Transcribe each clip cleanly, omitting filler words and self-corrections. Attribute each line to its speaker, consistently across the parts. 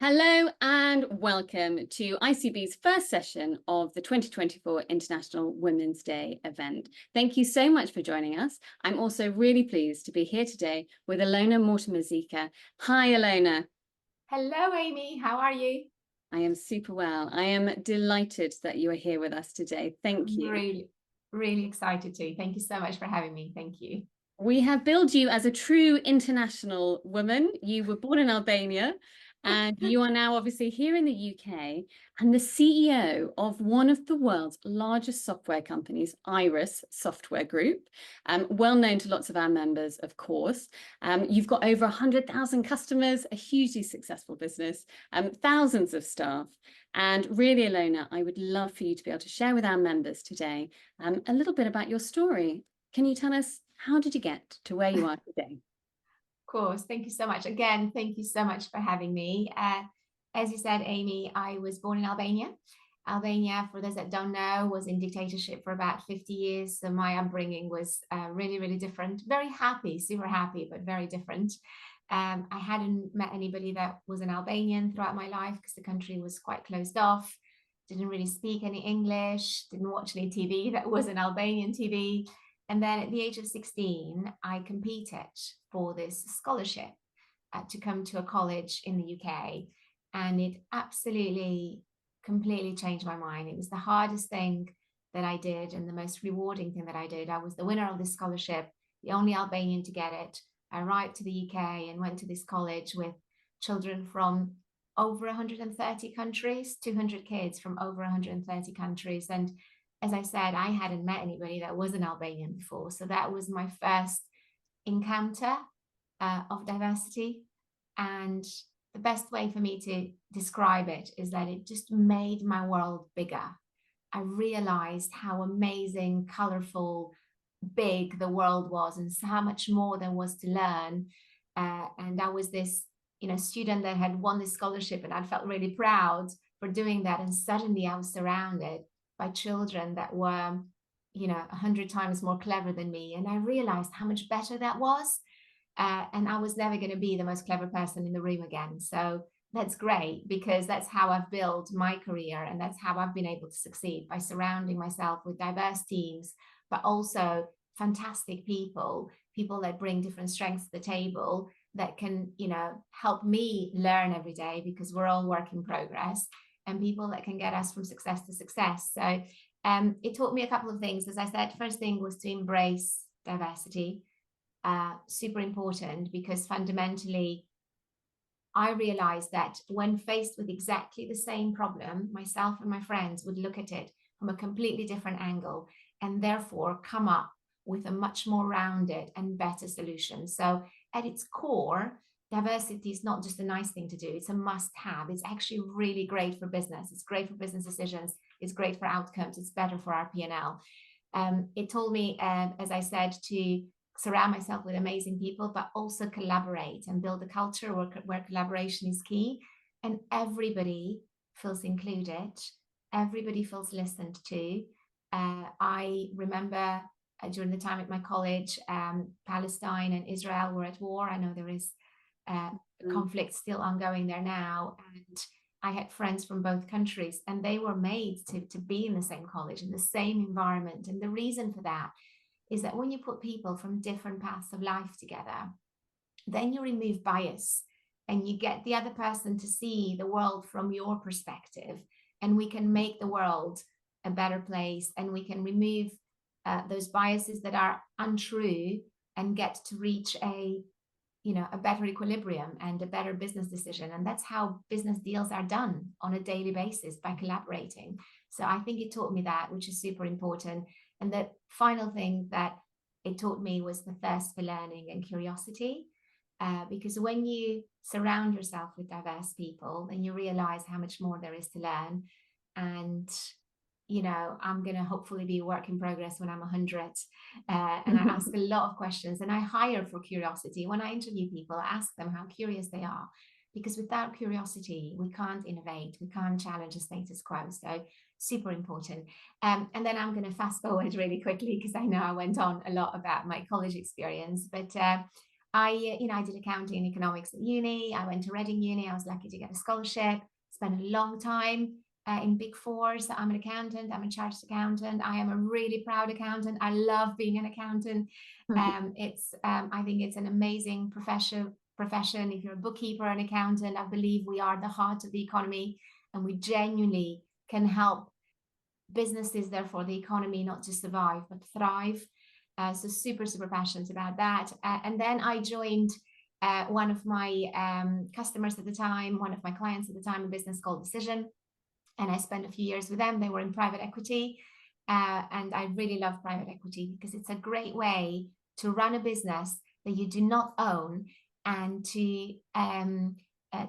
Speaker 1: Hello and welcome to ICB's first session of the 2024 International Women's Day event. Thank you so much for joining us. I'm also really pleased to be here today with Elona Mortimer-Zhika. Hi, Elona.
Speaker 2: Hello, Amy. How are you?
Speaker 1: I am super well. I am delighted that you are here with us today. Thank you.
Speaker 2: Really excited too. Thank you so much for having me. Thank you.
Speaker 1: We have billed you as a true international woman. You were born in Albania and you are now obviously here in the UK and the CEO of one of the world's largest software companies, Iris Software Group, well known to lots of our members, of course. You've got over 100,000 customers, a hugely successful business, thousands of staff. And really, Elona, I would love for you to be able to share with our members today a little bit about your story. Can you tell us, how did you get to where you are today?
Speaker 2: Of course. Thank you so much. Again, thank you so much for having me. As you said, Amy, I was born in Albania. Albania, for those that don't know, was in dictatorship for about 50 years. So my upbringing was really different. Very happy, super happy, but very different. I hadn't met anybody that was an Albanian throughout my life because the country was quite closed off. Didn't really speak any English, didn't watch any TV that was an Albanian TV. And then at the age of 16, I competed for this scholarship to come to a college in the UK. And it absolutely, completely changed my mind. It was the hardest thing that I did and the most rewarding thing that I did. I was the winner of this scholarship, the only Albanian to get it. I arrived to the UK and went to this college with children from over 130 countries, 200 kids from over 130 countries. And as I said, I hadn't met anybody that was an Albanian before. So that was my first encounter of diversity. And the best way for me to describe it is that it just made my world bigger. I realized how amazing, colorful, big the world was and how much more there was to learn. And I was this, student that had won this scholarship, and I felt really proud for doing that. And suddenly I was surrounded by children that were, 100 times more clever than me. And I realized how much better that was. And I was never going to be the most clever person in the room again. So that's great because that's how I've built my career. And that's how I've been able to succeed, by surrounding myself with diverse teams, but also fantastic people that bring different strengths to the table that can, help me learn every day because we're all work in progress, and people that can get us from success to success. So it taught me a couple of things. As I said, first thing was to embrace diversity. Super important, because fundamentally, I realized that when faced with exactly the same problem, myself and my friends would look at it from a completely different angle and therefore come up with a much more rounded and better solution. So at its core, diversity is not just a nice thing to do, it's a must-have. It's actually really great for business. It's great for business decisions. It's great for outcomes. It's better for our P&L. It told me, as I said, to surround myself with amazing people, but also collaborate and build a culture where collaboration is key and everybody feels included. Everybody feels listened to. I remember during the time at my college, Palestine and Israel were at war. I know there is conflict still ongoing there now. And I had friends from both countries, and they were made to be in the same college, in the same environment. And the reason for that is that when you put people from different paths of life together, then you remove bias and you get the other person to see the world from your perspective. And we can make the world a better place, and we can remove those biases that are untrue and get to reach a better equilibrium and a better business decision. And that's how business deals are done on a daily basis, by collaborating. So I think it taught me that, which is super important. And the final thing that it taught me was the thirst for learning and curiosity. Because when you surround yourself with diverse people, then you realize how much more there is to learn. And I'm going to hopefully be a work in progress when I'm 100. And I ask a lot of questions, and I hire for curiosity. When I interview people, I ask them how curious they are, because without curiosity, we can't innovate. We can't challenge the status quo. So super important. And then I'm going to fast forward really quickly, because I know I went on a lot about my college experience. But I did accounting and economics at uni. I went to Reading Uni. I was lucky to get a scholarship. Spent a long time in Big Four. So I'm an accountant. I'm a chartered accountant. I am a really proud accountant. I love being an accountant. I think it's an amazing profession. If you're a bookkeeper, an accountant, I believe we are the heart of the economy, and we genuinely can help businesses, therefore the economy, not just survive but thrive. So super, super passionate about that. And then I joined one of my customers at the time, one of my clients at the time, a business called Decision. And I spent a few years with them. They were in private equity. And I really love private equity because it's a great way to run a business that you do not own, and to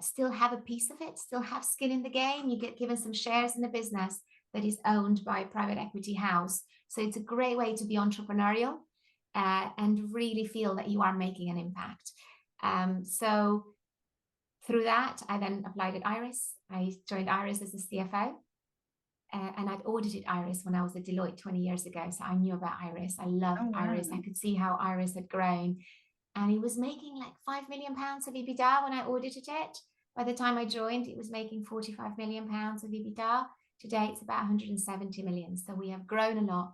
Speaker 2: still have a piece of it, still have skin in the game. You get given some shares in the business that is owned by a private equity house. So it's a great way to be entrepreneurial and really feel that you are making an impact. So through that, I then applied at Iris. I joined Iris as a CFO. And I'd audited Iris when I was at Deloitte 20 years ago. So I knew about Iris. I loved Iris. I could see how Iris had grown. And it was making like £5 million of EBITDA when I audited it. By the time I joined, it was making £45 million of EBITDA. Today, it's about 170 million. So we have grown a lot.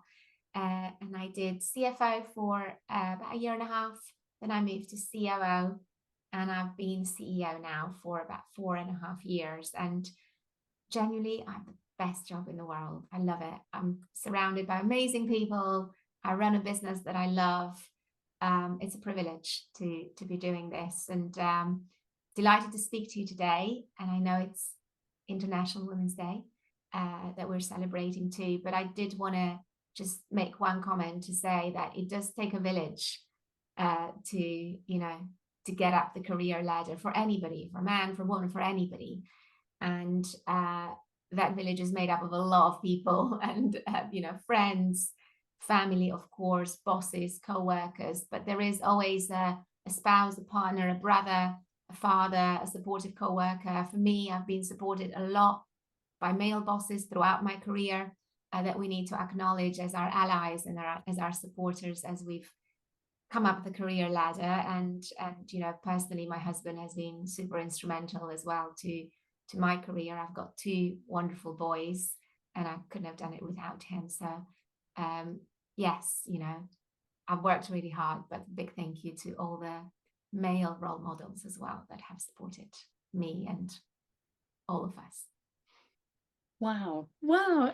Speaker 2: And I did CFO for about a year and a half. Then I moved to COO. And I've been CEO now for about 4.5 years. And genuinely, I have the best job in the world. I love it. I'm surrounded by amazing people. I run a business that I love. It's a privilege to be doing this, and delighted to speak to you today. And I know it's International Women's Day that we're celebrating too, but I did want to just make one comment to say that it does take a village to get up the career ladder for anybody, for man, for woman, for anybody. And that village is made up of a lot of people and, friends, family, of course, bosses, co-workers, but there is always a spouse, a partner, a brother, a father, a supportive co-worker. For me, I've been supported a lot by male bosses throughout my career that we need to acknowledge as our allies and as our supporters as we've come up the career ladder. And personally, my husband has been super instrumental as well to my career. I've got 2 wonderful boys, and I couldn't have done it without him. So yes, I've worked really hard, but a big thank you to all the male role models as well that have supported me and all of us.
Speaker 1: Wow.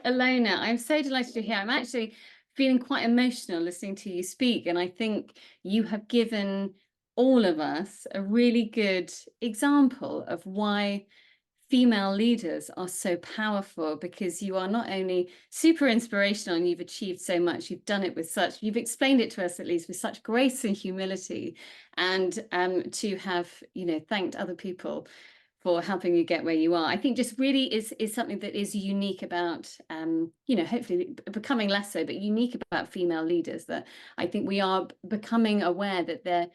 Speaker 1: Elona, I'm so delighted to hear. I'm actually feeling quite emotional listening to you speak. And I think you have given all of us a really good example of why female leaders are so powerful, because you are not only super inspirational and you've achieved so much, you've done it with you've explained it to us at least with such grace and humility, and to have, thanked other people for helping you get where you are. I think just really is something that is unique about, hopefully becoming less so, but unique about female leaders, that I think we are becoming aware that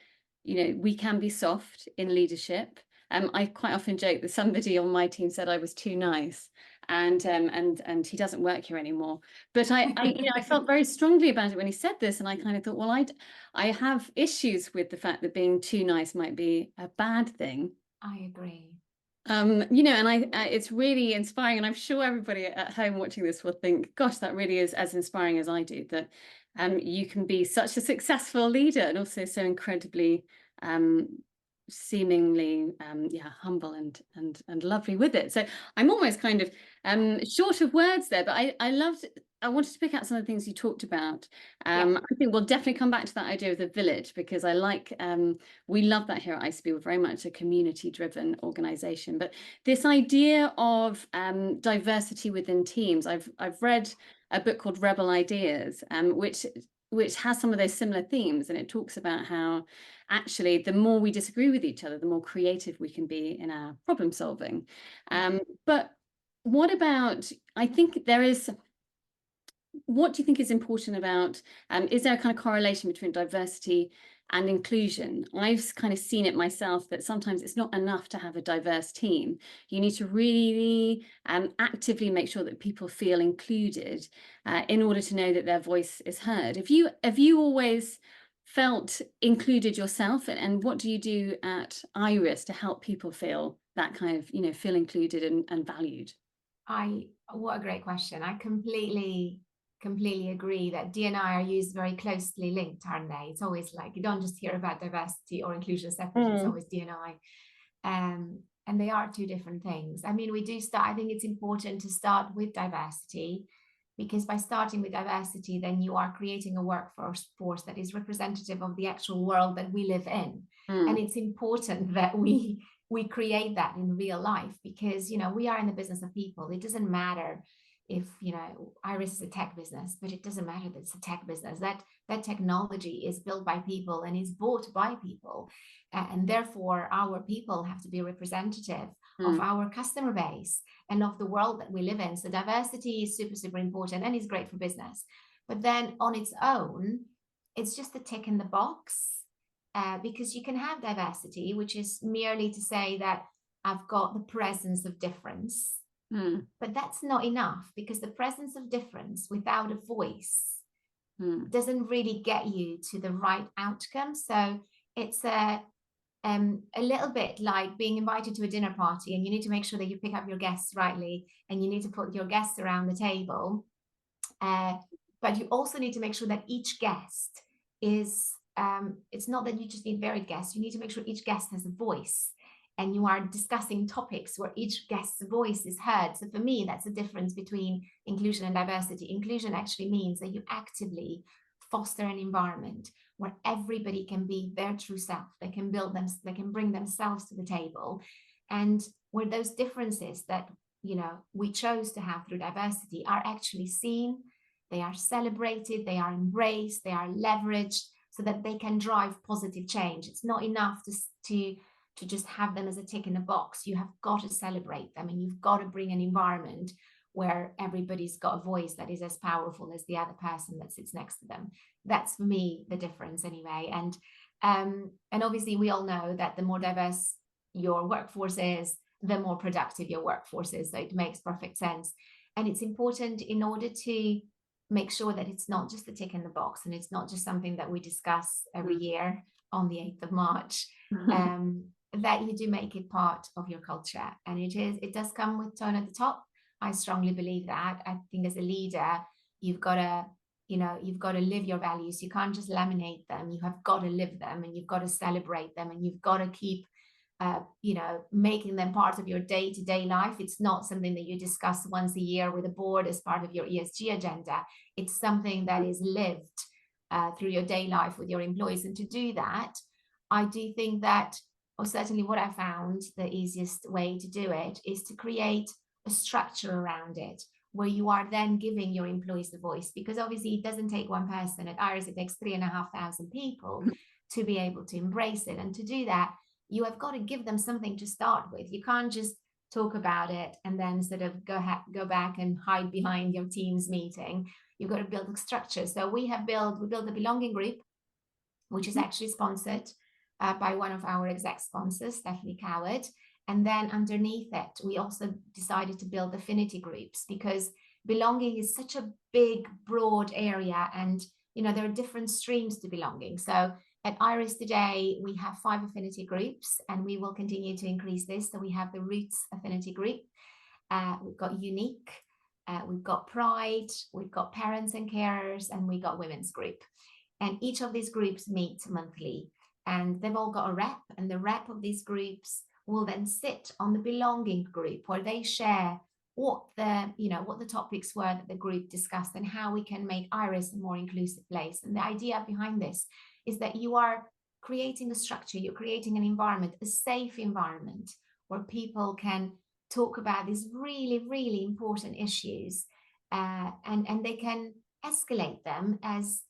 Speaker 1: we can be soft in leadership. I quite often joke that somebody on my team said I was too nice, and he doesn't work here anymore. But I felt very strongly about it when he said this, and I kind of thought, well, I have issues with the fact that being too nice might be a bad thing.
Speaker 2: I agree.
Speaker 1: And it's really inspiring, and I'm sure everybody at home watching this will think, gosh, that really is as inspiring as I do, that you can be such a successful leader and also so incredibly seemingly humble and lovely with it. So I'm almost kind of short of words there, but I wanted to pick out some of the things you talked about. I think we'll definitely come back to that idea of the village, because I like we love that here at ICB. We're very much a community-driven organization, but this idea of diversity within teams, I've read a book called Rebel Ideas, which has some of those similar themes, and it talks about how actually the more we disagree with each other, the more creative we can be in our problem solving. But what about, I think there is, what do you think is important about, is there a kind of correlation between diversity and inclusion? I've kind of seen it myself that sometimes it's not enough to have a diverse team. You need to really actively make sure that people feel included in order to know that their voice is heard. Have you always felt included yourself, and what do you do at Iris to help people feel that kind of, feel included and valued?
Speaker 2: What a great question. I completely agree that D&I are used very closely linked, aren't they? It's always like you don't just hear about diversity or inclusion separately, it's always D&I. And they are two different things. I mean, I think it's important to start with diversity, because by starting with diversity, then you are creating a workforce that is representative of the actual world that we live in. And
Speaker 1: Mm,
Speaker 2: it's important that we create that in real life, because we are in the business of people. It doesn't matter if Iris is a tech business, but it doesn't matter that it's a tech business. That technology is built by people and is bought by people, and therefore our people have to be representative of
Speaker 1: mm,
Speaker 2: our customer base and of the world that we live in. So diversity is super important and is great for business, but then on its own, it's just a tick in the box. Because you can have diversity, which is merely to say that I've got the presence of difference,
Speaker 1: mm,
Speaker 2: but that's not enough, because the presence of difference without a voice
Speaker 1: mm,
Speaker 2: doesn't really get you to the right outcome. So it's a little bit like being invited to a dinner party, and you need to make sure that you pick up your guests rightly, and you need to put your guests around the table. But you also need to make sure that each guest is, it's not that you just need varied guests, you need to make sure each guest has a voice, and you are discussing topics where each guest's voice is heard. So for me, that's the difference between inclusion and diversity. Inclusion actually means that you actively foster an environment where everybody can be their true self. They can they can bring themselves to the table, and where those differences that we chose to have through diversity are actually seen, they are celebrated, they are embraced, they are leveraged, so that they can drive positive change. It's not enough to just have them as a tick in a box. You have got to celebrate them, and you've got to bring an environment where everybody's got a voice that is as powerful as the other person that sits next to them. That's for me the difference anyway. And obviously we all know that the more diverse your workforce is, the more productive your workforce is. So it makes perfect sense. And it's important, in order to make sure that it's not just a tick in the box, and it's not just something that we discuss every
Speaker 1: mm.
Speaker 2: year on the 8th of March, that you do make it part of your culture. And it does come with tone at the top. I strongly believe that. I think as a leader, you've got to live your values. You can't just laminate them. You have got to live them, and you've got to celebrate them, and you've got to keep making them part of your day-to-day life. It's not something that you discuss once a year with a board as part of your ESG agenda. It's something that is lived through your day life with your employees. And to do that, I do think that, or certainly what I found the easiest way to do it, is to create a structure around it, where you are then giving your employees the voice. Because obviously it doesn't take one person. At Iris, it takes 3,500 people to be able to embrace it. And to do that, you have got to give them something to start with. You can't just talk about it and then sort of go back and hide behind your team's meeting. You've got to build a structure. So we built a belonging group, which is actually sponsored by one of our exec sponsors, Stephanie Coward. And then underneath it, we also decided to build affinity groups, because belonging is such a big, broad area, and there are different streams to belonging. So at Iris today, we have 5 affinity groups, and we will continue to increase this. So we have the Roots affinity group, we've got Unique, we've got Pride, we've got Parents and Carers, and we got Women's group. And each of these groups meet monthly, and they've all got a rep, and the rep of these groups will then sit on the belonging group, where they share what the topics were that the group discussed, and how we can make Iris a more inclusive place. And the idea behind this is that you are creating a structure, you're creating an environment, a safe environment, where people can talk about these really, really important issues, and they can escalate them as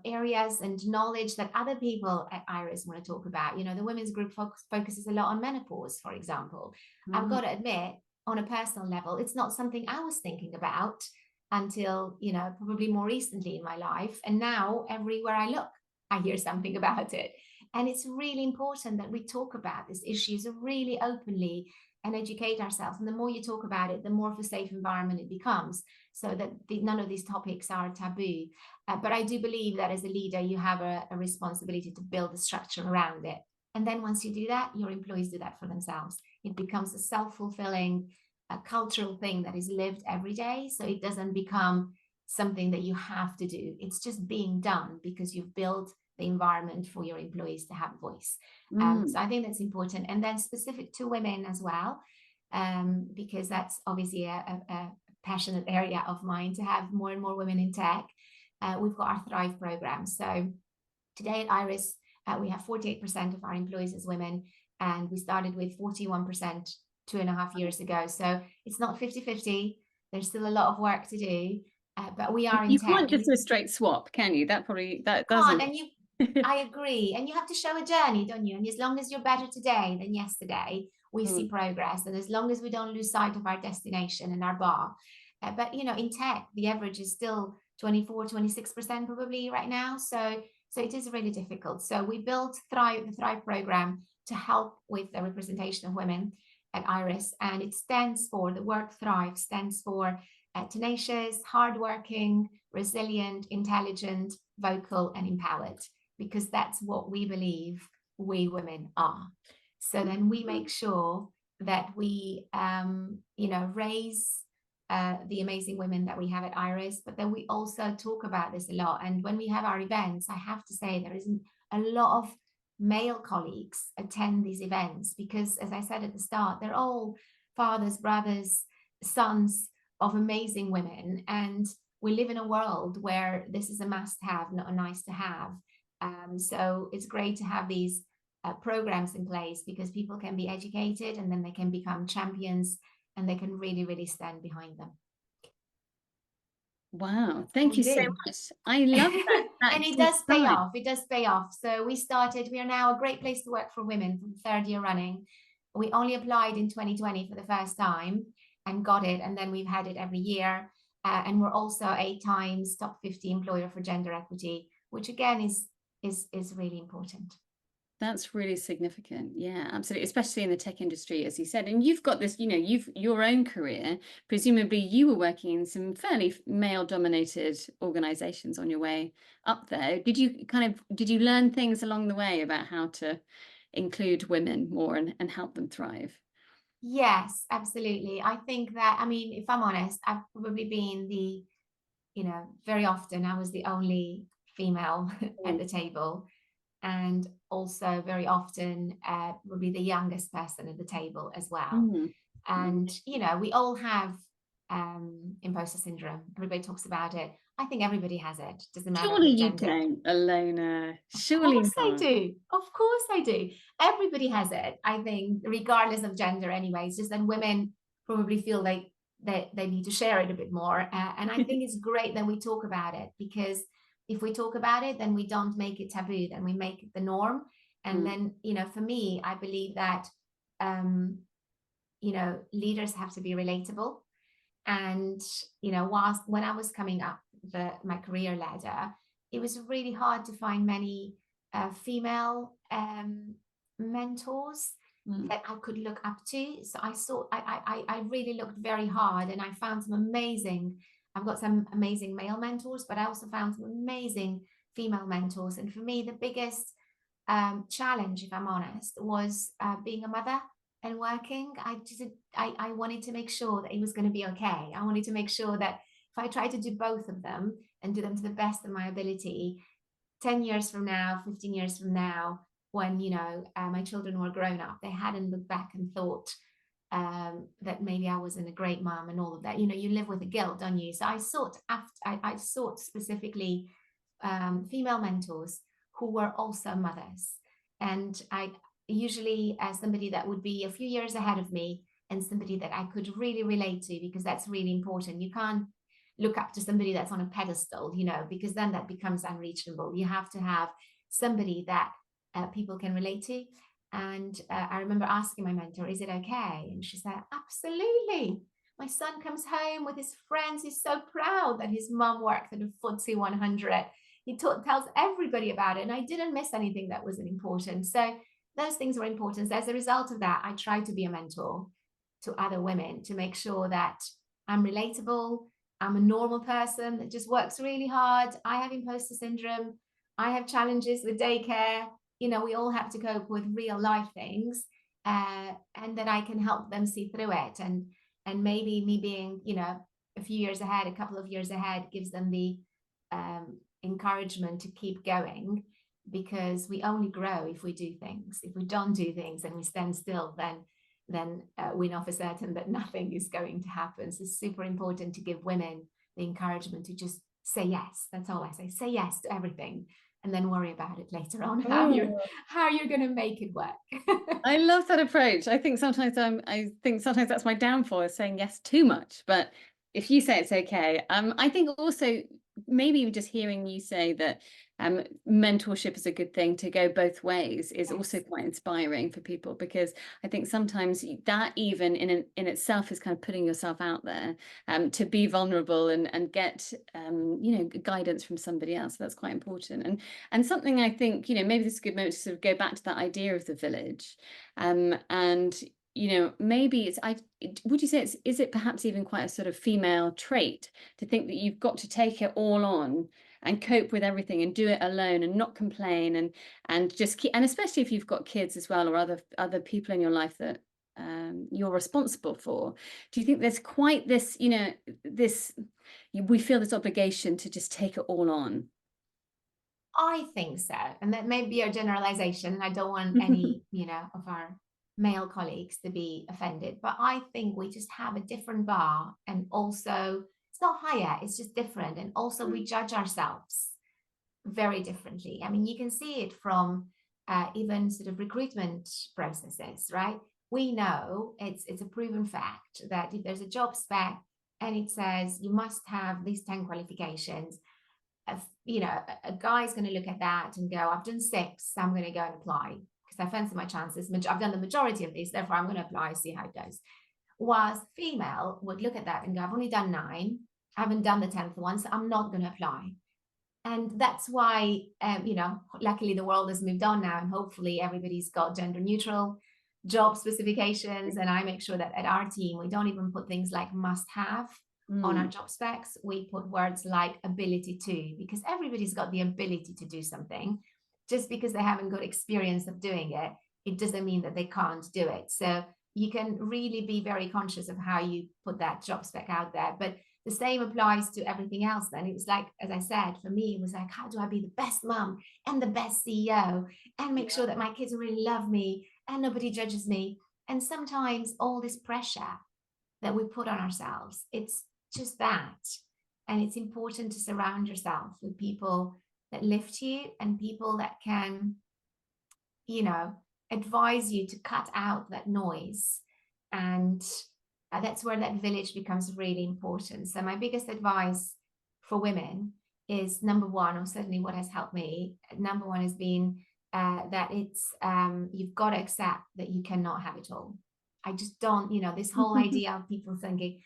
Speaker 2: areas and knowledge that other people at Iris want to talk about. The women's group focuses a lot on menopause, for example. I've got to admit, on a personal level, it's not something I was thinking about until probably more recently in my life, and now everywhere I look, I hear something about it. And it's really important that we talk about these issues really openly, and educate ourselves. And the more you talk about it, the more of a safe environment it becomes, so that none of these topics are taboo. But I do believe that as a leader, you have a responsibility to build a structure around it. And then once you do that, your employees do that for themselves. It becomes a self-fulfilling cultural thing that is lived every day. So it doesn't become something that you have to do. It's just being done because you've built the environment for your employees to have a voice. So I think that's important. And then specific to women as well, because that's obviously a passionate area of mine, to have more and more women in tech. We've got our Thrive program. So today at Iris, we have 48% of our employees as women, and we started with 41% 2.5 years ago. So it's not 50-50. There's still a lot of work to do, but we are in
Speaker 1: You
Speaker 2: tech.
Speaker 1: can't just do a straight swap, can you? That
Speaker 2: Can't,
Speaker 1: doesn't.
Speaker 2: and I agree. And you have to show a journey, don't you? And as long as you're better today than yesterday, we see progress. And as long as we don't lose sight of our destination and our bar. But, in tech, the average is still 24-26% probably right now. So it is really difficult. So we built the Thrive program to help with the representation of women at Iris. And it stands for, the word Thrive stands for tenacious, hardworking, resilient, intelligent, vocal, and empowered, because that's what we believe we women are. So then we make sure that we, raise the amazing women that we have at Iris, but then we also talk about this a lot. And when we have our events, I have to say there isn't a lot of male colleagues attend these events because, as I said at the start, they're all fathers, brothers, sons of amazing women. And we live in a world where this is a must-have, not a nice-to-have. So it's great to have these programs in place because people can be educated and then they can become champions and they can really, really stand behind them.
Speaker 1: Wow, thank you so much. I love that.
Speaker 2: And it does pay off. It does pay off. So we are now a great place to work for women for the 3rd year running. We only applied in 2020 for the first time and got it. And then we've had it every year. And we're also 8 times top 50 employer for gender equity, which again is really important.
Speaker 1: That's really significant. Yeah, absolutely. Especially in the tech industry, as you said. And you've got this, you've your own career. Presumably you were working in some fairly male dominated organizations on your way up there. Did you learn things along the way about how to include women more and help them thrive?
Speaker 2: Yes, absolutely. I think that, if I'm honest, I've probably been very often I was the only female at the table. And also very often will be the youngest person at the table as well. And, we all have imposter syndrome. Everybody talks about it. I think everybody has it. Doesn't matter
Speaker 1: Surely
Speaker 2: what
Speaker 1: you
Speaker 2: gender.
Speaker 1: don't, Elona. Surely
Speaker 2: Of course
Speaker 1: not.
Speaker 2: I do. Of course I do. Everybody has it, I think, regardless of gender anyway. It's just that women probably feel like they need to share it a bit more. And I think it's great that we talk about it, because if we talk about it, then we don't make it taboo, then we make it the norm. And then, for me, I believe that, leaders have to be relatable. And, when I was coming up my career ladder, it was really hard to find many female mentors that I could look up to. So I really looked very hard, and I found I've got some amazing male mentors, but I also found some amazing female mentors. And for me, the biggest challenge, if I'm honest, was being a mother and working. I wanted to make sure that it was going to be okay. I wanted to make sure that if I tried to do both of them and do them to the best of my ability, 10 years from now, 15 years from now, when, my children were grown up, they hadn't looked back and thought that maybe I wasn't a great mom and all of that. You live with the guilt, don't you? So I sought specifically female mentors who were also mothers. And I usually somebody that would be a few years ahead of me, and somebody that I could really relate to, because that's really important. You can't look up to somebody that's on a pedestal, because then that becomes unreachable. You have to have somebody that people can relate to. And I remember asking my mentor, is it okay? And she said, absolutely. My son comes home with his friends. He's so proud that his mom worked at a FTSE 100. He tells everybody about it. And I didn't miss anything that wasn't important. So those things were important. So as a result of that, I tried to be a mentor. to other women to make sure that I'm relatable, I'm a normal person that just works really hard. I have imposter syndrome. I have challenges with daycare. You know, we all have to cope with real life things, and that I can help them see through it. And maybe me being, you know, a few years ahead, a couple of years ahead, gives them the encouragement to keep going, because we only grow if we do things. If we don't do things and we stand still, then we know for certain that nothing is going to happen. So it's super important to give women the encouragement to just say yes. That's all I say. Say yes to everything, and then worry about it later on, how you're going to make it work.
Speaker 1: I love that approach. I think sometimes that's my downfall, is saying yes too much. But if you say it's okay, I think also maybe just hearing you say that mentorship is a good thing to go both ways is also quite inspiring for people, because I think sometimes that even in itself is kind of putting yourself out there to be vulnerable and get you know, guidance from somebody else. That's quite important. And something I think, you know, maybe this is a good moment to sort of go back to that idea of the village, and you know, maybe would you say is it perhaps even quite a sort of female trait to think that you've got to take it all on and cope with everything and do it alone and not complain and just keep, and especially if you've got kids as well, or other people in your life that you're responsible for. Do you think there's quite this, you know, we feel this obligation to just take it all on?
Speaker 2: I think so. And that may be a generalization. I don't want any, you know, of our male colleagues to be offended, but I think we just have a different bar, and also it's not higher, it's just different. And also we judge ourselves very differently. I mean, you can see it from even sort of recruitment processes, right? We know it's a proven fact that if there's a job spec and it says you must have these 10 qualifications, you know, a guy's going to look at that and go, I've done 6, so I'm going to go and apply because I fancy my chances. I've done the majority of these, therefore I'm going to apply, see how it goes. Whilst female would look at that and go, I've only done 9, I haven't done the 10th one, so I'm not going to apply. And that's why, you know, luckily the world has moved on now, and hopefully everybody's got gender neutral job specifications. And I make sure that at our team, we don't even put things like must have on our job specs. We put words like ability to, because everybody's got the ability to do something. Just because they haven't got experience of doing it, it doesn't mean that they can't do it. So you can really be very conscious of how you put that job spec out there. But the same applies to everything else. Then it was like, as I said, for me, it was like, how do I be the best mom and the best CEO and make sure that my kids really love me and nobody judges me? And sometimes all this pressure that we put on ourselves, it's just that. And it's important to surround yourself with people that lift you and people that can, you know, advise you to cut out that noise. And that's where that village becomes really important. So my biggest advice for women is, number one, or certainly what has helped me, number one has been that it's you've got to accept that you cannot have it all. I just don't, you know, this whole idea of people thinking,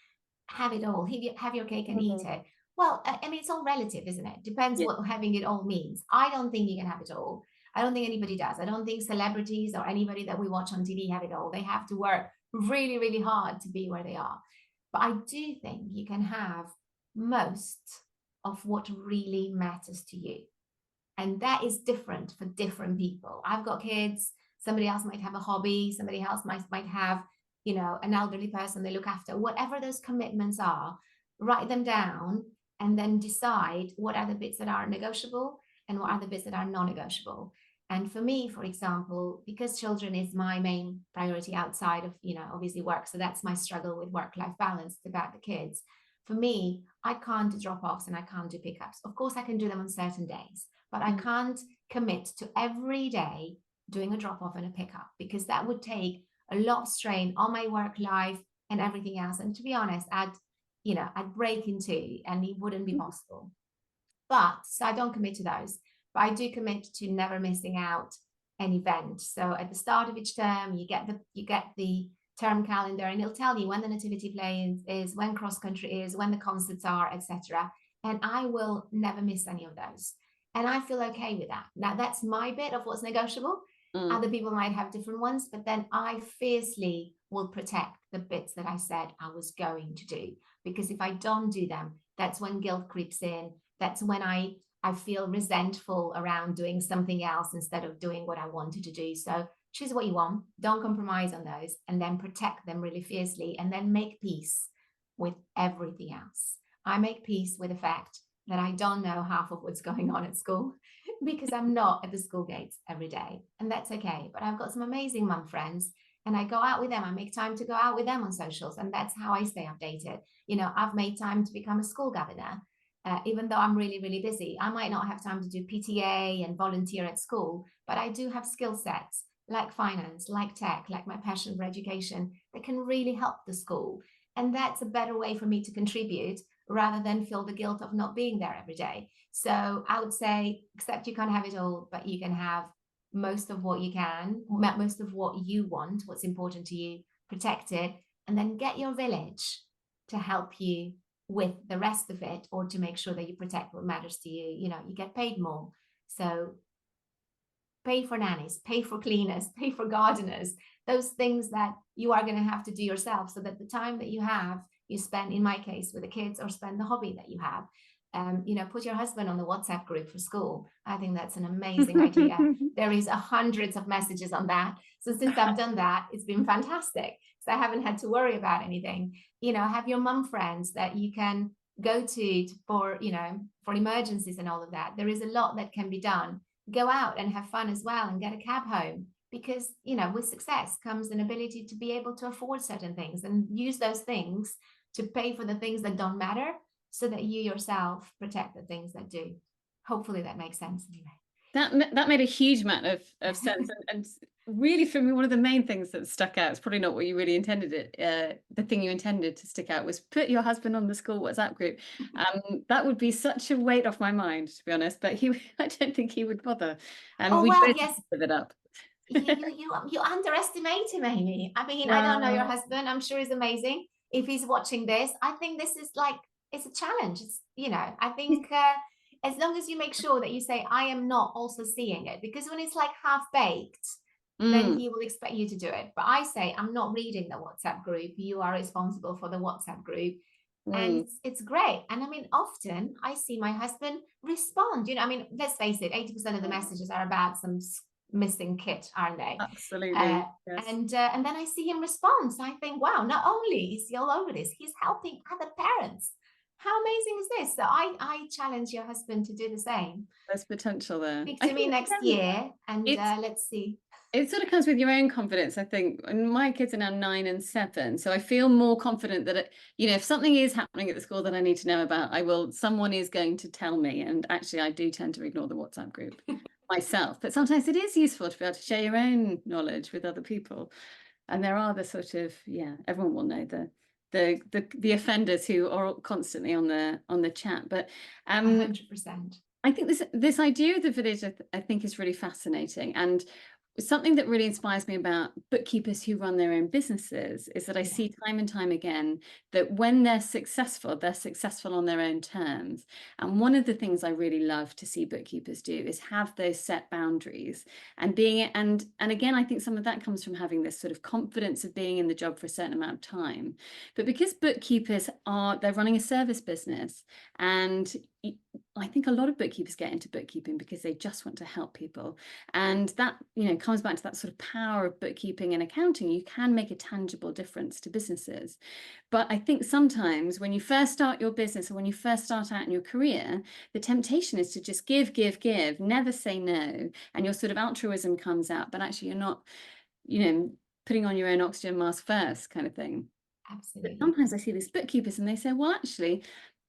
Speaker 2: have it all, have your cake and eat it. Well, I mean, it's all relative, isn't it? Depends what having it all means. I don't think you can have it all. I don't think anybody does. I don't think celebrities or anybody that we watch on TV have it all. They have to work really, really hard to be where they are. But I do think you can have most of what really matters to you. And that is different for different people. I've got kids. Somebody else might have a hobby. Somebody else might have, you know, an elderly person they look after. Whatever those commitments are, write them down and then decide what are the bits that are negotiable and what are the bits that are non-negotiable. And for me, for example, because children is my main priority outside of, you know, obviously work. So that's my struggle with work-life balance, about the kids. For me, I can't do drop-offs and I can't do pickups. Of course, I can do them on certain days, but I can't commit to every day doing a drop-off and a pickup, because that would take a lot of strain on my work life and everything else. And to be honest, I'd break in two and it wouldn't be possible. But so I don't commit to those, but I do commit to never missing out an event. So at the start of each term, you get the term calendar, and it'll tell you when the nativity play is, when cross country is, when the concerts are, etc. And I will never miss any of those. And I feel okay with that. Now that's my bit of what's negotiable. Other people might have different ones, but then I fiercely will protect the bits that I said I was going to do. Because if I don't do them, that's when guilt creeps in. That's when I feel resentful around doing something else instead of doing what I wanted to do. So choose what you want, don't compromise on those, and then protect them really fiercely, and then make peace with everything else. I make peace with the fact that I don't know half of what's going on at school because I'm not at the school gates every day, and that's okay. But I've got some amazing mum friends, and I go out with them. I make time to go out with them on socials, and that's how I stay updated. You know, I've made time to become a school governor. Even though I'm really, really busy, I might not have time to do PTA and volunteer at school, but I do have skill sets like finance, like tech, like my passion for education that can really help the school. And that's a better way for me to contribute rather than feel the guilt of not being there every day. So I would say, except you can't have it all, but you can have most of what you can, most of what you want, what's important to you, protect it, and then get your village to help you with the rest of it, or to make sure that you protect what matters to you. You know, you get paid more. So pay for nannies, pay for cleaners, pay for gardeners, those things that you are going to have to do yourself, so that the time that you have, you spend, in my case, with the kids, or spend the hobby that you have. You know, put your husband on the WhatsApp group for school. I think that's an amazing idea. There is hundreds of messages on that. So since I've done that, it's been fantastic. So I haven't had to worry about anything. You know, have your mum friends that you can go to for, you know, for emergencies and all of that. There is a lot that can be done. Go out and have fun as well, and get a cab home, because, you know, with success comes an ability to be able to afford certain things, and use those things to pay for the things that don't matter, so that you yourself protect the things that do. Hopefully that makes sense anyway.
Speaker 1: That made a huge amount of sense, and really for me, one of the main things that stuck out, it's probably not what you really intended it, the thing you intended to stick out was put your husband on the school WhatsApp group. That would be such a weight off my mind, to be honest, but I don't think he would bother.
Speaker 2: Oh,
Speaker 1: We
Speaker 2: well,
Speaker 1: both
Speaker 2: yes.
Speaker 1: give it up.
Speaker 2: You underestimate him, Amy. I mean, I don't know your
Speaker 1: No.
Speaker 2: husband. I'm sure he's amazing. If he's watching this, I think this is like, it's a challenge. It's, you know, I think as long as you make sure that you say, I am not also seeing it, because when it's like half baked, then he will expect you to do it. But I say, I'm not reading the WhatsApp group. You are responsible for the WhatsApp group. And it's great. And I mean, often I see my husband respond. You know, I mean, let's face it, 80% of the messages are about some missing kit, aren't they?
Speaker 1: Absolutely. Yes.
Speaker 2: And then I see him respond. So I think, wow, not only is he all over this, he's helping other parents. How amazing is this? So I challenge your husband to do the same.
Speaker 1: There's potential there.
Speaker 2: Speak to me next year, and let's see.
Speaker 1: It sort of comes with your own confidence, I think. And my kids are now 9 and 7, so I feel more confident that you know, if something is happening at the school that I need to know about, someone is going to tell me. And actually, I do tend to ignore the WhatsApp group myself, but sometimes it is useful to be able to share your own knowledge with other people. And there are the sort of, yeah, everyone will know the offenders who are constantly on the chat. But
Speaker 2: 100%.
Speaker 1: I think this idea of the village, I think, is really fascinating. And something that really inspires me about bookkeepers who run their own businesses is that I see time and time again that when they're successful on their own terms. And one of the things I really love to see bookkeepers do is have those set boundaries and and again, I think some of that comes from having this sort of confidence of being in the job for a certain amount of time. But because bookkeepers they're running a service business, and I think a lot of bookkeepers get into bookkeeping because they just want to help people. And that, you know, comes back to that sort of power of bookkeeping and accounting. You can make a tangible difference to businesses. But I think sometimes when you first start your business, or when you first start out in your career, the temptation is to just give, never say no. And your sort of altruism comes out, but actually you're not, you know, putting on your own oxygen mask first, kind of thing.
Speaker 2: Absolutely.
Speaker 1: But sometimes I see these bookkeepers and they say, well, actually,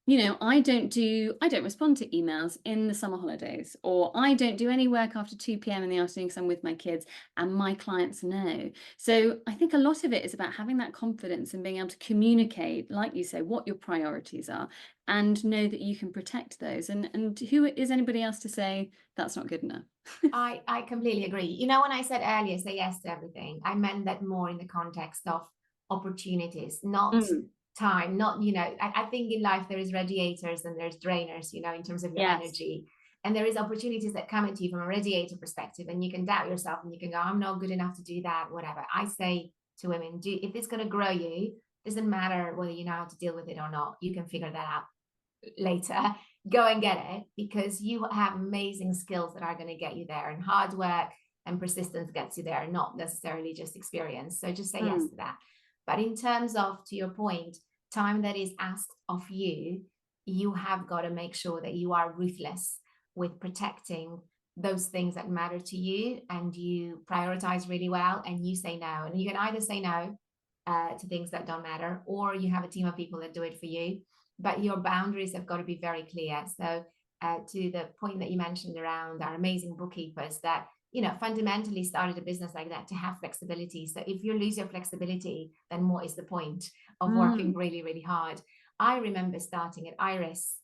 Speaker 1: you know, I don't respond to emails in the summer holidays, or I don't do any work after 2 p.m. in the afternoon because I'm with my kids, and my clients know. So I think a lot of it is about having that confidence and being able to communicate, like you say, what your priorities are, and know that you can protect those. And who is anybody else to say that's not good enough?
Speaker 2: I completely agree. You know, when I said earlier, say yes to everything, I meant that more in the context of opportunities, not time, not, you know, I think in life there is radiators and there's drainers, you know, in terms of your energy. And there is opportunities that come into you from a radiator perspective, and you can doubt yourself and you can go, I'm not good enough to do that, whatever. I say, to women. If it's going to grow you, doesn't matter whether you know how to deal with it or not. You can figure that out later. Go and get it, because you have amazing skills that are going to get you there, and hard work and persistence gets you there, not necessarily just experience. So just say yes to that. But in terms of, to your point, time that is asked of you, you have got to make sure that you are ruthless with protecting those things that matter to you, and you prioritize really well, and you say no. And you can either say no to things that don't matter, or you have a team of people that do it for you, but your boundaries have got to be very clear. So to the point that you mentioned around our amazing bookkeepers that, you know, fundamentally started a business like that to have flexibility. So if you lose your flexibility, then what is the point of working really, really hard? I remember starting at Iris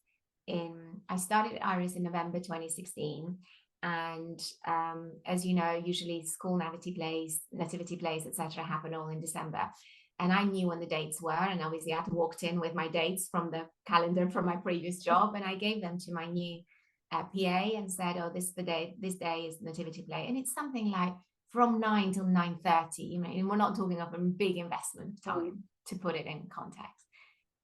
Speaker 2: I started at Iris in November 2016. And as you know, usually school nativity plays, etc., happen all in December. And I knew when the dates were, and obviously I had walked in with my dates from the calendar from my previous job, and I gave them to my new PA and said, "Oh, this day is nativity play," and it's something like from 9 till 9:30. You know, and we're not talking of a big investment time to put it in context.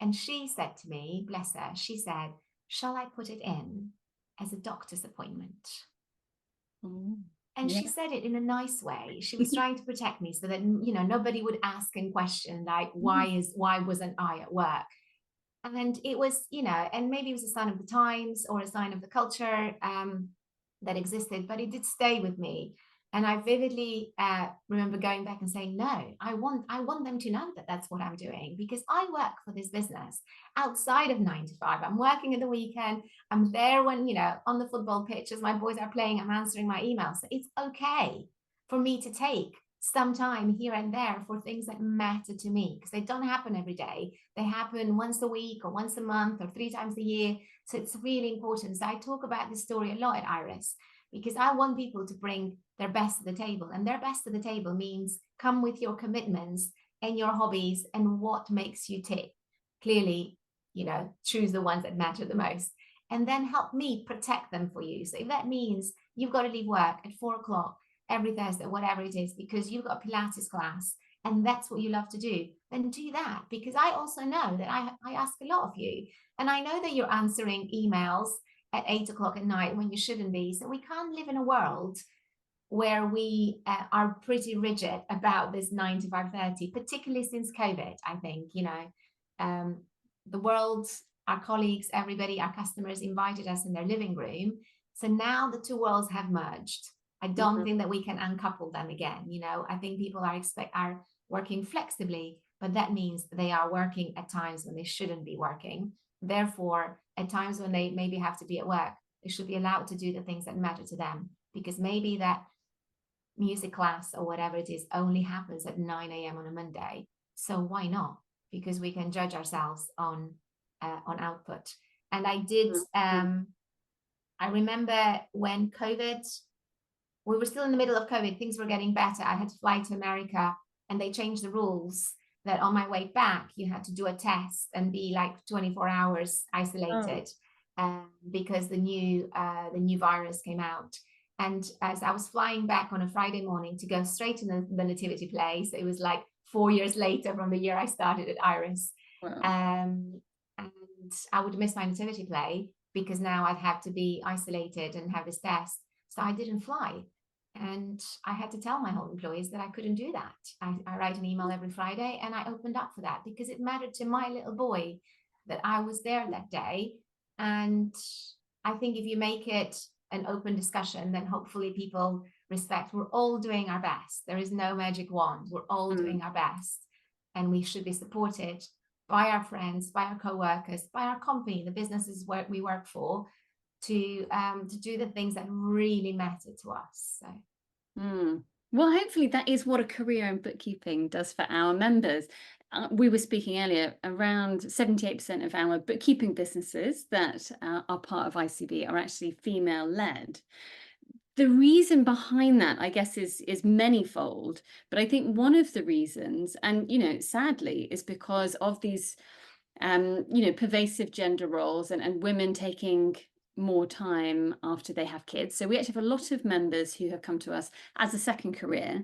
Speaker 2: And she said to me, bless her, she said, "Shall I put it in as a doctor's appointment?" And she said it in a nice way. She was trying to protect me so that, you know, nobody would ask and question, like, why wasn't I at work? And it was, you know, and maybe it was a sign of the times or a sign of the culture that existed, but it did stay with me. And I vividly remember going back and saying, no, I want them to know that that's what I'm doing, because I work for this business outside of 9 to 5. I'm working at the weekend. I'm there when, you know, on the football pitch as my boys are playing, I'm answering my emails. So it's okay for me to take some time here and there for things that matter to me, because they don't happen every day. They happen once a week or once a month or 3 times a year. So it's really important. So I talk about this story a lot at Iris, because I want people to bring their best to the table, and their best to the table means come with your commitments and your hobbies and what makes you tick. Clearly, you know, choose the ones that matter the most, and then help me protect them for you. So if that means you've got to leave work at 4 o'clock every Thursday, whatever it is, because you've got a Pilates class and that's what you love to do, then do that. Because I also know that I ask a lot of you, and I know that you're answering emails at 8 o'clock at night when you shouldn't be. So we can't live in a world where we are pretty rigid about this 9 to 5:30, particularly since COVID. I think, you know, the world, our colleagues, everybody, our customers invited us in their living room. So now the two worlds have merged. I don't think that we can uncouple them again. You know, I think people are working flexibly, but that means they are working at times when they shouldn't be working. Therefore, at times when they maybe have to be at work, they should be allowed to do the things that matter to them, because maybe that music class or whatever it is only happens at 9 a.m. on a Monday. So why not? Because we can judge ourselves on output. And I did, I remember when we were still in the middle of COVID, things were getting better. I had to fly to America, and they changed the rules that on my way back, you had to do a test and be like 24 hours isolated because the new virus came out. And as I was flying back on a Friday morning to go straight to the nativity play, so it was like 4 years later from the year I started at Iris. Wow. And I would miss my nativity play because now I'd have to be isolated and have this test. So I didn't fly. And I had to tell my whole employees that I couldn't do that. I write an email every Friday, and I opened up for that because it mattered to my little boy that I was there that day. And I think if you make it an open discussion, then hopefully people respect. We're all doing our best. There is no magic wand. We're all doing our best. And we should be supported by our friends, by our co-workers, by our company, the businesses we work for, to do the things that really matter to us. So
Speaker 1: well, hopefully that is what a career in bookkeeping does for our members. We were speaking earlier, around 78% of our bookkeeping businesses that are part of ICB are actually female-led. The reason behind that, I guess, is manyfold, but I think one of the reasons, and you know, sadly, is because of these you know, pervasive gender roles and women taking more time after they have kids. So we actually have a lot of members who have come to us as a second career,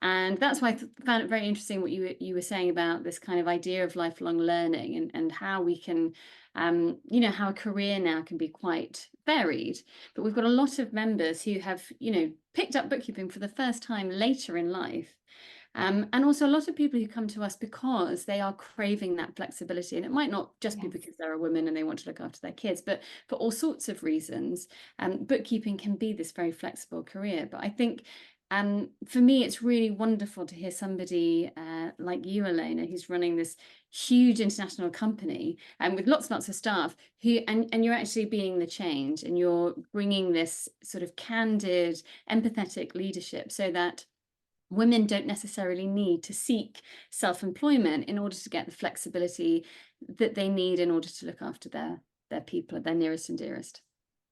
Speaker 1: And that's why I found it very interesting what you were saying about this kind of idea of lifelong learning, and how we can, you know, how a career now can be quite varied. But we've got a lot of members who have, you know, picked up bookkeeping for the first time later in life. And also a lot of people who come to us because they are craving that flexibility. And it might not just be
Speaker 2: Yes.
Speaker 1: because they're a woman and they want to look after their kids, but for all sorts of reasons. Bookkeeping can be this very flexible career. But I think for me, it's really wonderful to hear somebody like you, Elona, who's running this huge international company and with lots and lots of staff who, and you're actually being the change, and you're bringing this sort of candid, empathetic leadership so that women don't necessarily need to seek self-employment in order to get the flexibility that they need in order to look after their people, their nearest and dearest.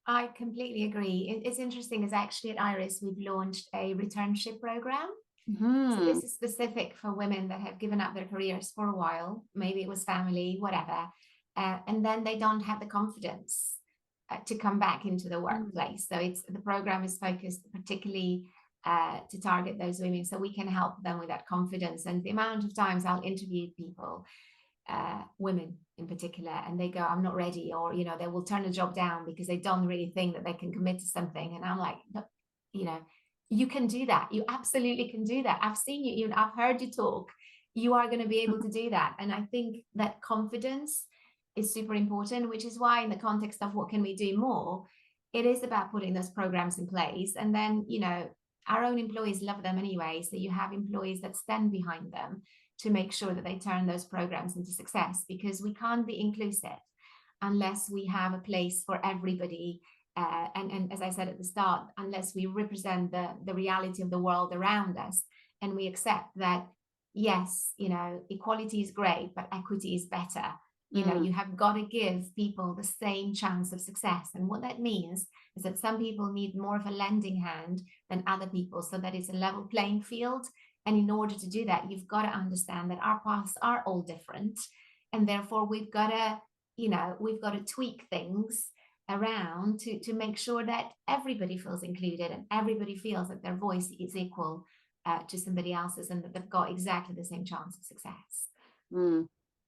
Speaker 2: I completely agree. It's interesting, is actually at Iris, we've launched a returnship program. So
Speaker 1: Mm-hmm.
Speaker 2: this is specific for women that have given up their careers for a while. Maybe it was family, whatever. And then they don't have the confidence to come back into the workplace. So the program is focused particularly to target those women, so we can help them with that confidence. And the amount of times I'll interview people, women in particular, and they go, I'm not ready, or, you know, they will turn a job down because they don't really think that they can commit to something. And I'm like, no, you know, you can do that. You absolutely can do that. I've seen you, even I've heard you talk. You are going to be able to do that. And I think that confidence is super important, which is why in the context of what can we do more, it is about putting those programs in place. And then, you know, our own employees love them anyway. So you have employees that stand behind them to make sure that they turn those programs into success, because we can't be inclusive unless we have a place for everybody. And as I said at the start, unless we represent the reality of the world around us, and we accept that, yes, you know, equality is great, but equity is better. You know, you have got to give people the same chance of success. And what that means is that some people need more of a lending hand than other people, so that it's a level playing field. And in order to do that, you've got to understand that our paths are all different. And therefore, we've got to, you know, we've got to tweak things around to make sure that everybody feels included and everybody feels that their voice is equal to somebody else's, and that they've got exactly the same chance of success.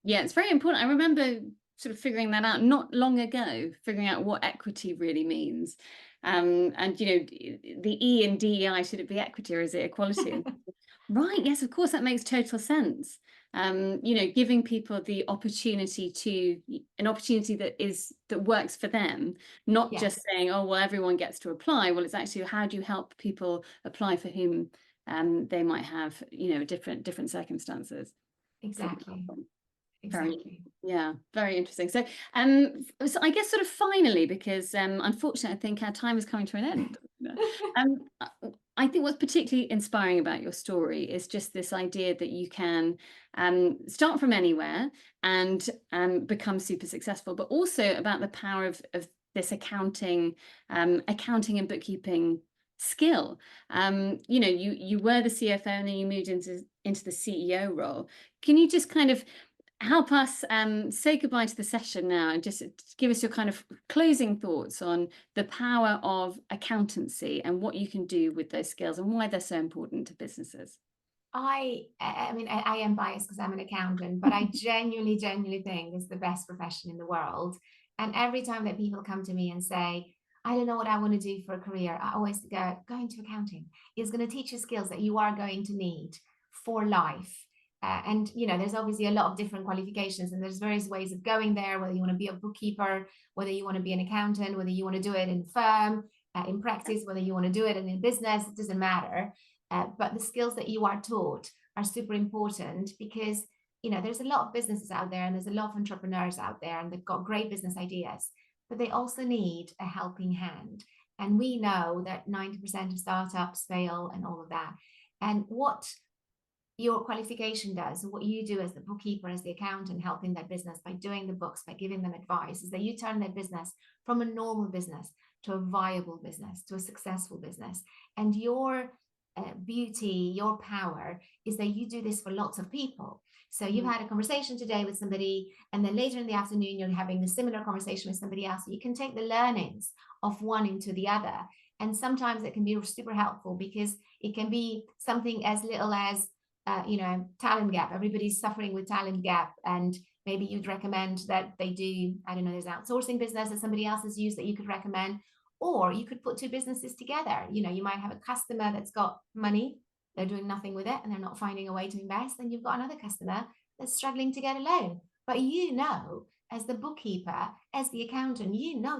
Speaker 1: Yeah, it's very important. I remember sort of figuring that out not long ago, figuring out what equity really means. And, you know, the E in DEI, should it be equity or is it equality? Right, yes, of course, that makes total sense. You know, giving people the opportunity an opportunity that works for them, not just
Speaker 2: Yes,
Speaker 1: saying, oh, well, everyone gets to apply. Well, it's actually, how do you help people apply for whom they might have, you know, different circumstances.
Speaker 2: exactly.
Speaker 1: Very,
Speaker 2: Exactly.
Speaker 1: yeah, very interesting. So, so I guess sort of finally, because unfortunately, I think our time is coming to an end. I think what's particularly inspiring about your story is just this idea that you can start from anywhere and become super successful, but also about the power of this accounting and bookkeeping skill. You know, you were the CFO and then you moved into the CEO role. Can you just kind of help us say goodbye to the session now and just give us your kind of closing thoughts on the power of accountancy and what you can do with those skills and why they're so important to businesses?
Speaker 2: I mean, I am biased because I'm an accountant, but I genuinely think it's the best profession in the world. And every time that people come to me and say, I don't know what I want to do for a career, I always go into accounting. It's going to teach you skills that you are going to need for life. And, you know, there's obviously a lot of different qualifications, and there's various ways of going there, whether you want to be a bookkeeper, whether you want to be an accountant, whether you want to do it in firm, in practice, whether you want to do it in business, it doesn't matter. But the skills that you are taught are super important, because, you know, there's a lot of businesses out there and there's a lot of entrepreneurs out there, and they've got great business ideas, but they also need a helping hand. And we know that 90% of startups fail and all of that. And what your qualification does, and what you do as the bookkeeper, as the accountant, helping their business by doing the books, by giving them advice, is that you turn their business from a normal business to a viable business, to a successful business. And your beauty, your power is that you do this for lots of people. So you've had a conversation today with somebody, and then later in the afternoon, you're having a similar conversation with somebody else. You can take the learnings of one into the other. And sometimes it can be super helpful because it can be something as little as, talent gap. Everybody's suffering with talent gap. And maybe you'd recommend that they do, I don't know, there's an outsourcing business that somebody else has used that you could recommend. Or you could put two businesses together. You might have a customer that's got money, they're doing nothing with it, and they're not finding a way to invest. And you've got another customer that's struggling to get a loan. But as the bookkeeper, as the accountant,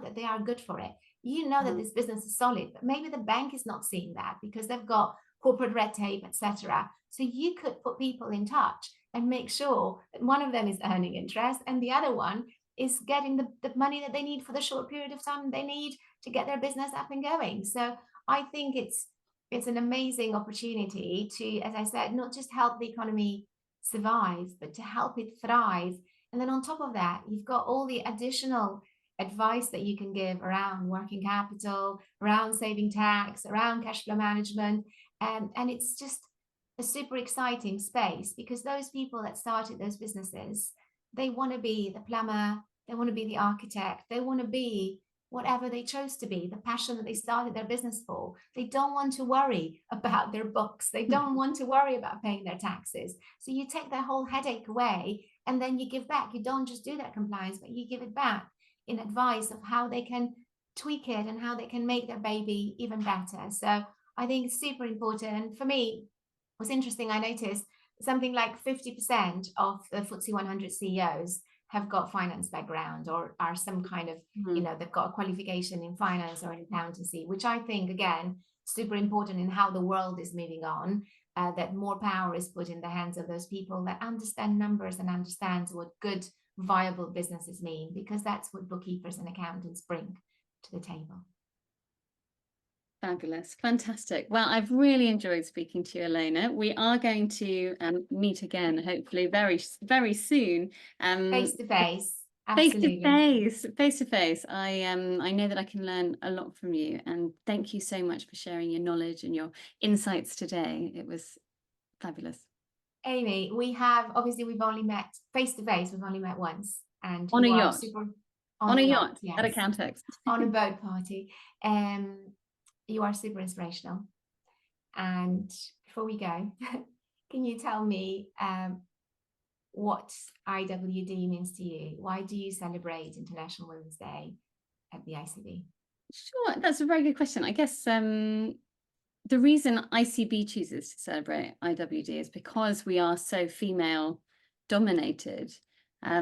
Speaker 2: that they are good for it. That this business is solid, but maybe the bank is not seeing that because they've got corporate red tape, etc. So you could put people in touch and make sure that one of them is earning interest and the other one is getting the money that they need for the short period of time they need to get their business up and going. So I think it's an amazing opportunity to, as I said, not just help the economy survive, but to help it thrive. And then on top of that, you've got all the additional advice that you can give around working capital, around saving tax, around cash flow management. And it's just a super exciting space because those people that started those businesses, they want to be the plumber, they want to be the architect, they want to be whatever they chose to be, the passion that they started their business for. They don't want to worry about their books. They don't want to worry about paying their taxes. So you take that whole headache away and then you give back. You don't just do that compliance, but you give it back in advice of how they can tweak it and how they can make their baby even better. So I think it's super important. For me, it was interesting. I noticed something like 50% of the FTSE 100 CEOs have got finance background or are some kind of, they've got a qualification in finance or in accountancy, which I think, again, super important in how the world is moving on, that more power is put in the hands of those people that understand numbers and understands what good, viable businesses mean, because that's what bookkeepers and accountants bring to the table.
Speaker 1: Fabulous. Fantastic. Well, I've really enjoyed speaking to you, Elona. We are going to meet again, hopefully very, very soon.
Speaker 2: Face to face.
Speaker 1: Face to
Speaker 2: Absolutely.
Speaker 1: face to face. I know that I can learn a lot from you, and thank you so much for sharing your knowledge and your insights today. It was fabulous.
Speaker 2: Amy, we've only met face to face. We've only met once, and
Speaker 1: On a
Speaker 2: you are
Speaker 1: yacht.
Speaker 2: super
Speaker 1: On a yacht
Speaker 2: yes,
Speaker 1: at a Caltex.
Speaker 2: on a boat party. You are super inspirational. And before we go, can you tell me what IWD means to you? Why do you celebrate International Women's Day at the ICB?
Speaker 1: Sure, that's a very good question. I guess the reason ICB chooses to celebrate IWD is because we are so female dominated. I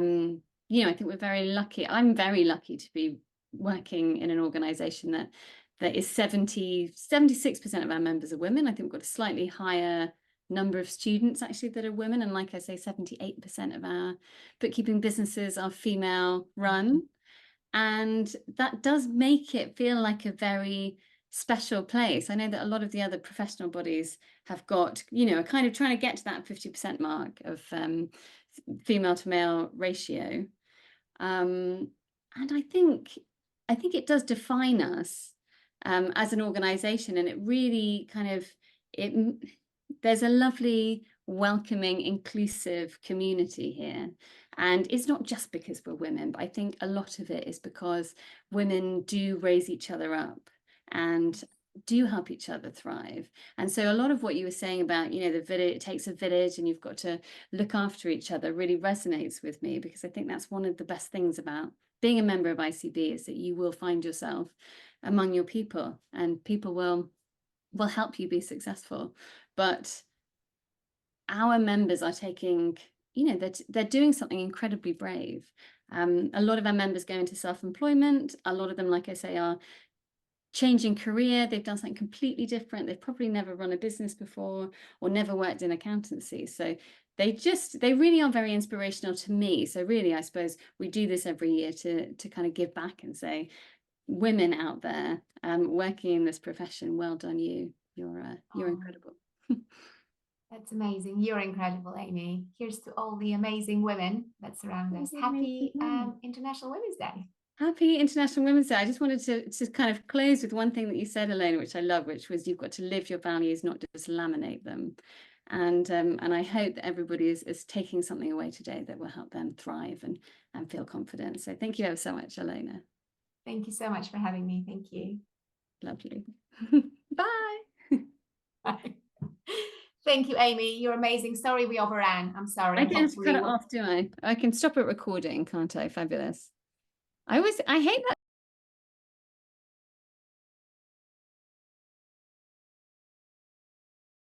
Speaker 1: think we're very lucky. I'm very lucky to be working in an organization that is 76% of our members are women. I think we've got a slightly higher number of students actually that are women. And like I say, 78% of our bookkeeping businesses are female run. And that does make it feel like a very special place. I know that a lot of the other professional bodies have got, are kind of trying to get to that 50% mark of female to male ratio. And I think it does define us as an organization, and it really there's a lovely, welcoming, inclusive community here. And it's not just because we're women, but I think a lot of it is because women do raise each other up and do help each other thrive. And so a lot of what you were saying about, the village, it takes a village and you've got to look after each other, really resonates with me, because I think that's one of the best things about being a member of ICB is that you will find yourself among your people, and people will help you be successful. But our members are taking, they're doing something incredibly brave. A lot of our members go into self-employment. A lot of them, like I say, are changing career. They've done something completely different. They've probably never run a business before or never worked in accountancy. So they really are very inspirational to me. So really, I suppose we do this every year to kind of give back and say, women out there working in this profession, well done you. You're incredible.
Speaker 2: That's amazing. You're incredible, Amy. Here's to all the amazing women that surround us. Happy International Women's Day.
Speaker 1: Happy International Women's Day. I just wanted to kind of close with one thing that you said, Elona, which I love, which was you've got to live your values, not just laminate them. And I hope that everybody is taking something away today that will help them thrive and feel confident. So thank you ever so much, Elona.
Speaker 2: Thank you so much for having me. Thank you.
Speaker 1: Lovely. Bye.
Speaker 2: Thank you, Amy. You're amazing. Sorry we overran. I'm sorry.
Speaker 1: I don't have to cut
Speaker 2: Hopefully
Speaker 1: it off, do I? I can stop it recording, can't I? Fabulous. I hate that